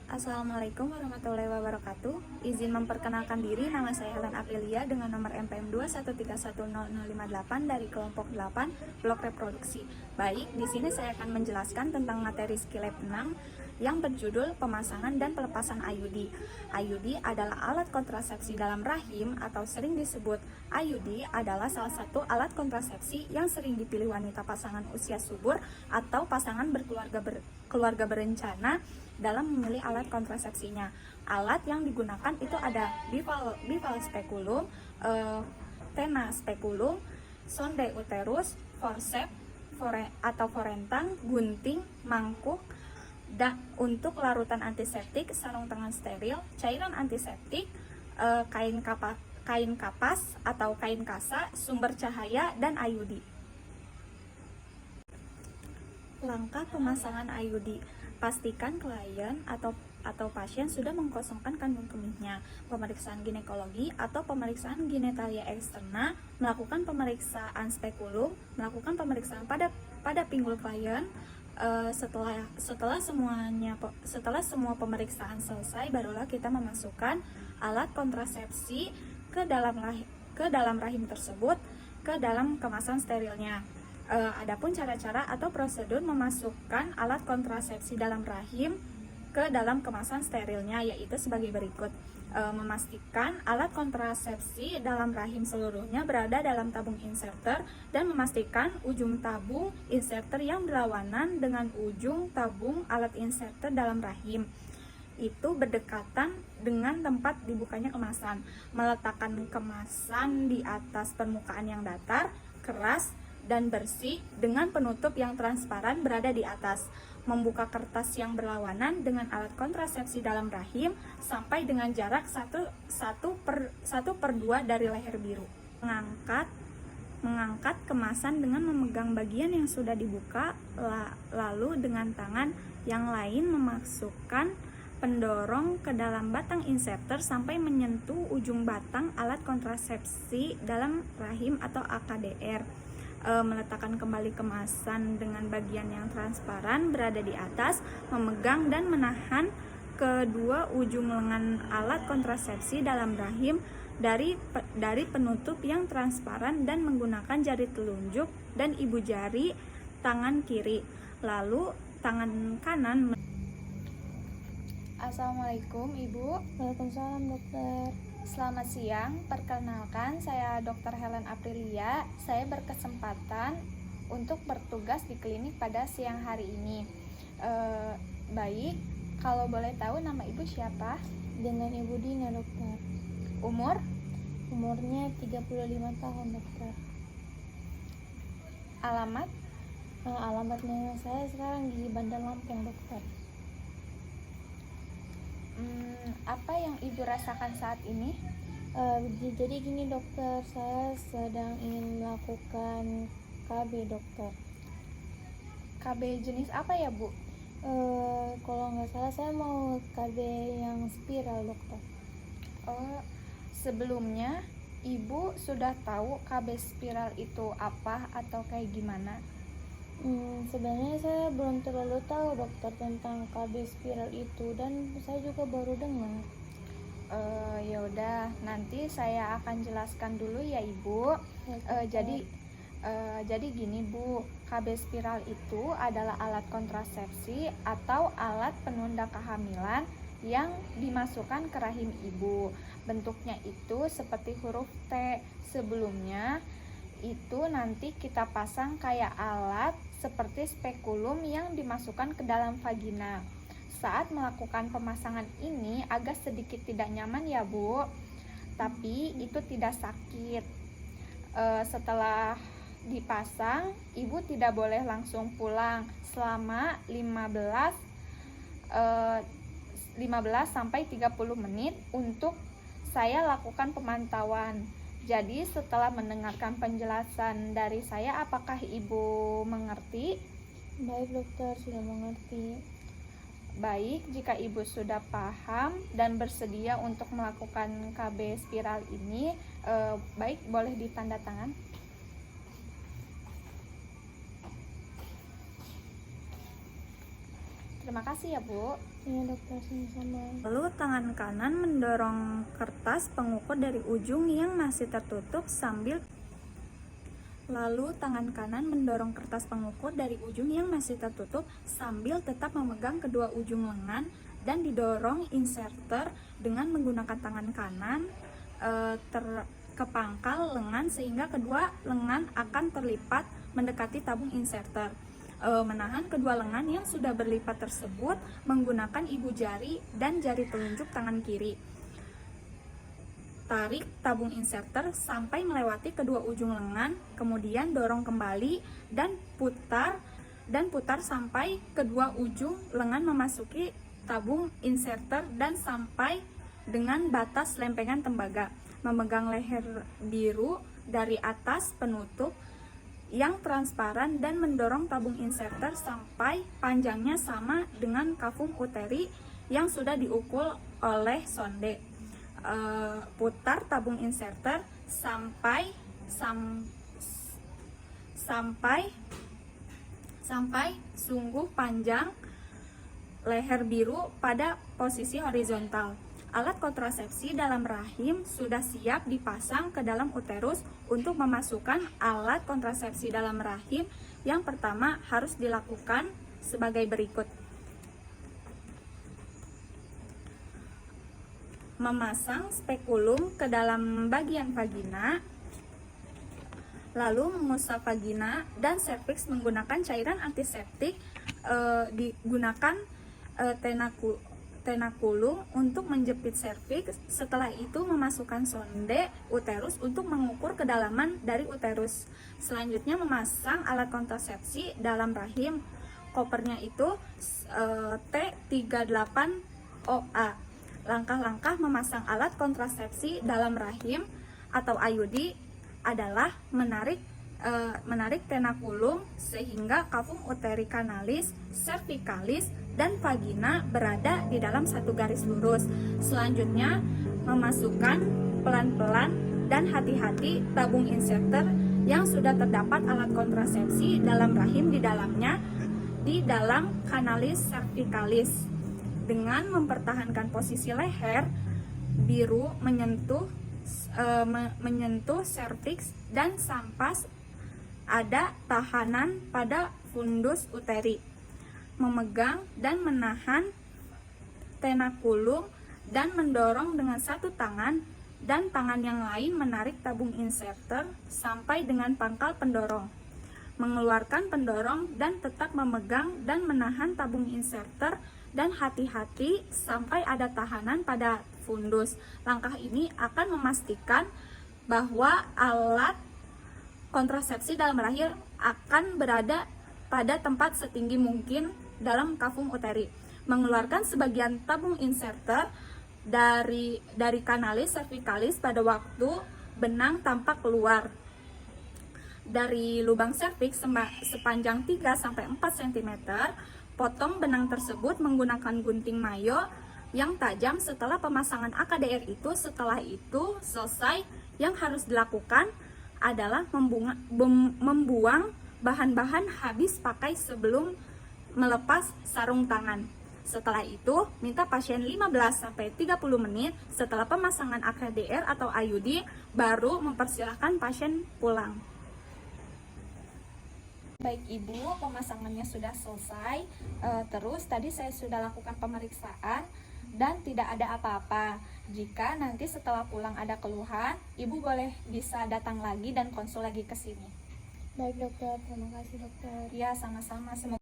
Assalamualaikum warahmatullahi wabarakatuh. Izin memperkenalkan diri, nama saya Helen Aprilia dengan nomor NPM 213100058 dari kelompok 8 blok reproduksi. Baik, di sini saya akan menjelaskan tentang materi skill lab 6 yang berjudul pemasangan dan pelepasan IUD. IUD adalah alat kontrasepsi dalam rahim atau sering disebut IUD adalah salah satu alat kontrasepsi yang sering dipilih wanita pasangan usia subur atau pasangan berkeluarga berencana dalam memilih alat kontrasepsinya. Alat yang digunakan itu ada bivalve speculum, tena speculum, sonde uterus, forceps atau forentang, gunting, mangkuk, untuk larutan antiseptik, sarung tangan steril, cairan antiseptik, kain kapas atau kain kasa, sumber cahaya, dan IUD. Langkah pemasangan IUD. Pastikan klien atau pasien sudah mengkosongkan kandung kemihnya. Pemeriksaan ginekologi atau pemeriksaan genitalia eksterna, melakukan pemeriksaan spekulum, melakukan pemeriksaan pada pinggul klien. Setelah semua pemeriksaan selesai, barulah kita memasukkan alat kontrasepsi ke dalam rahim tersebut, ke dalam kemasan sterilnya. Adapun cara-cara atau prosedur memasukkan alat kontrasepsi dalam rahim ke dalam kemasan sterilnya yaitu sebagai berikut. Memastikan alat kontrasepsi dalam rahim seluruhnya berada dalam tabung inserter dan memastikan ujung tabung inserter yang berlawanan dengan ujung tabung alat inserter dalam rahim itu berdekatan dengan tempat dibukanya kemasan. Meletakkan kemasan di atas permukaan yang datar, keras, dan bersih dengan penutup yang transparan berada di atas. Membuka kertas yang berlawanan dengan alat kontrasepsi dalam rahim sampai dengan jarak 1/2 dari leher biru. Mengangkat kemasan dengan memegang bagian yang sudah dibuka, lalu dengan tangan yang lain memasukkan pendorong ke dalam batang inserter sampai menyentuh ujung batang alat kontrasepsi dalam rahim atau AKDR. Meletakkan kembali kemasan dengan bagian yang transparan berada di atas, memegang dan menahan kedua ujung lengan alat kontrasepsi dalam rahim dari penutup yang transparan dan menggunakan jari telunjuk dan ibu jari tangan kiri, lalu tangan kanan. Assalamualaikum Ibu. Waalaikumsalam dokter. Selamat siang, perkenalkan saya Dr. Helen Aprilia. Saya berkesempatan untuk bertugas di klinik pada siang hari ini. Baik, kalau boleh tahu nama Ibu siapa? Dengan Ibu Dina dokter. Umurnya 35 tahun dokter. Alamat? Alamatnya saya sekarang di Bandar Lampung dokter. Apa yang Ibu rasakan saat ini? Jadi gini dokter, saya sedang ingin melakukan KB dokter. KB jenis apa ya Bu? Kalau nggak salah saya mau KB yang spiral dokter. Sebelumnya Ibu sudah tahu KB spiral itu apa atau kayak gimana? Sebenarnya saya belum terlalu tahu dokter tentang KB spiral itu dan saya juga baru dengar. Ya udah, nanti saya akan jelaskan dulu ya Ibu. Jadi gini Bu, KB spiral itu adalah alat kontrasepsi atau alat penunda kehamilan yang dimasukkan ke rahim ibu. Bentuknya itu seperti huruf T. Sebelumnya itu nanti kita pasang kayak alat seperti spekulum yang dimasukkan ke dalam vagina. Saat melakukan pemasangan ini agak sedikit tidak nyaman ya Bu, tapi itu tidak sakit. Setelah dipasang, Ibu tidak boleh langsung pulang selama 15 sampai 30 menit untuk saya lakukan pemantauan. Jadi setelah mendengarkan penjelasan dari saya, apakah Ibu mengerti? Baik dokter, sudah mengerti. Baik, jika Ibu sudah paham dan bersedia untuk melakukan KB spiral ini, baik boleh ditanda tangan. Terima kasih ya, Bu. Iya dokter, sama-sama. Lalu tangan kanan mendorong kertas pengukur dari ujung yang masih tertutup sambil tetap memegang kedua ujung lengan dan didorong inserter dengan menggunakan tangan kanan ke pangkal lengan sehingga kedua lengan akan terlipat mendekati tabung inserter. Menahan kedua lengan yang sudah berlipat tersebut menggunakan ibu jari dan jari telunjuk tangan kiri. Tarik tabung inserter sampai melewati kedua ujung lengan, kemudian dorong kembali dan putar sampai kedua ujung lengan memasuki tabung inserter dan sampai dengan batas lempengan tembaga. Memegang leher biru dari atas penutup yang transparan dan mendorong tabung inserter sampai panjangnya sama dengan kafum uteri yang sudah diukur oleh sonde. Putar tabung inserter sampai sungguh panjang leher biru pada posisi horizontal. Alat kontrasepsi dalam rahim sudah siap dipasang ke dalam uterus. Untuk memasukkan alat kontrasepsi dalam rahim, yang pertama harus dilakukan sebagai berikut. Memasang spekulum ke dalam bagian vagina, lalu mengusap vagina dan serviks menggunakan cairan antiseptik. Digunakan tenakulum untuk menjepit serviks. Setelah itu memasukkan sonde uterus untuk mengukur kedalaman dari uterus. Selanjutnya memasang alat kontrasepsi dalam rahim. Kopernya itu T38OA. Langkah-langkah memasang alat kontrasepsi dalam rahim atau IUD adalah menarik tenakulum sehingga kafum uteri kanalis, cervicalis, dan vagina berada di dalam satu garis lurus. Selanjutnya, memasukkan pelan-pelan dan hati-hati tabung inserter yang sudah terdapat alat kontrasepsi dalam rahim di dalamnya, di dalam kanalis cervicalis. Dengan mempertahankan posisi leher biru menyentuh serviks dan sampas, ada tahanan pada fundus uteri. Memegang dan menahan tenakulum dan mendorong dengan satu tangan dan tangan yang lain menarik tabung inserter sampai dengan pangkal pendorong. Mengeluarkan pendorong dan tetap memegang dan menahan tabung inserter dan hati-hati sampai ada tahanan pada fundus. Langkah ini akan memastikan bahwa alat kontrasepsi dalam rahim akan berada pada tempat setinggi mungkin dalam kafum uteri. Mengeluarkan sebagian tabung inserter dari kanalis cervicalis pada waktu benang tampak keluar dari lubang serviks sepanjang 3-4 cm. Potong benang tersebut menggunakan gunting mayo yang tajam setelah pemasangan AKDR itu. Setelah itu selesai, yang harus dilakukan adalah membuang bahan-bahan habis pakai sebelum melepas sarung tangan. Setelah itu, minta pasien 15-30 menit setelah pemasangan AKDR atau IUD, baru mempersilahkan pasien pulang. Baik Ibu, pemasangannya sudah selesai. Terus tadi saya sudah lakukan pemeriksaan dan tidak ada apa-apa. Jika nanti setelah pulang ada keluhan, Ibu bisa datang lagi dan konsul lagi ke sini. Baik dokter, terima kasih dokter. Ya, sama-sama.